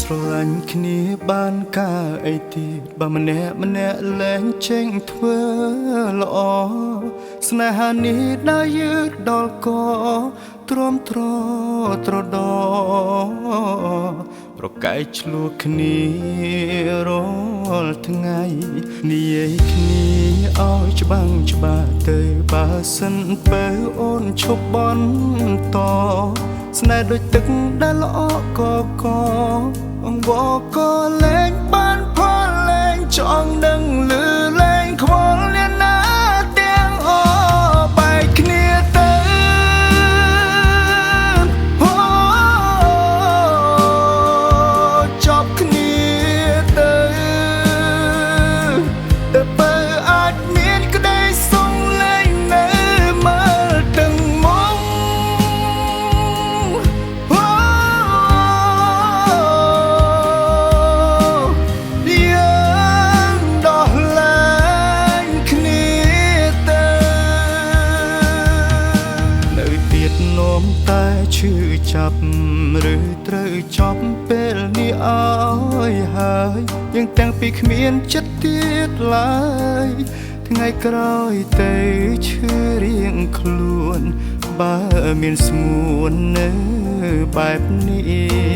ស្រឡាញ់គ្នាបានការអីទៀតបើម្នាក់លែងចេញធ្វើល្អស្នេហានេះដើរយឺតដល់កទ្រាំទ្រត្រដោប្រកែកឆ្លោះគ្នារាល់ថ្ងៃនិយាយគ្នាឲ្យច្បាំងច្បាស់ទៅបើសិនបើអូនឈប់បន្តស្នេហ៍ដូចទឹកដែលល្អកអង្វរក៏លែងបានផលលែងចង់នឹងលឺលែងខ្វល់អ្នកណាទាំងអបែកគ្នាទៅចប់គ្នាទៅតែបើអាចមានក្តីសុំលែងនៅមើលទាំងមកនោមតែឈឺចាប់ឬត្រូវចប់ពេលនេះអើយហើយយើងទាំងពីរគ្មានចិត្តទៀតឡើយថ្ងៃក្រោយទៅឈឺរៀងខ្លួនបើមានស្ងួននៅបែបនេះ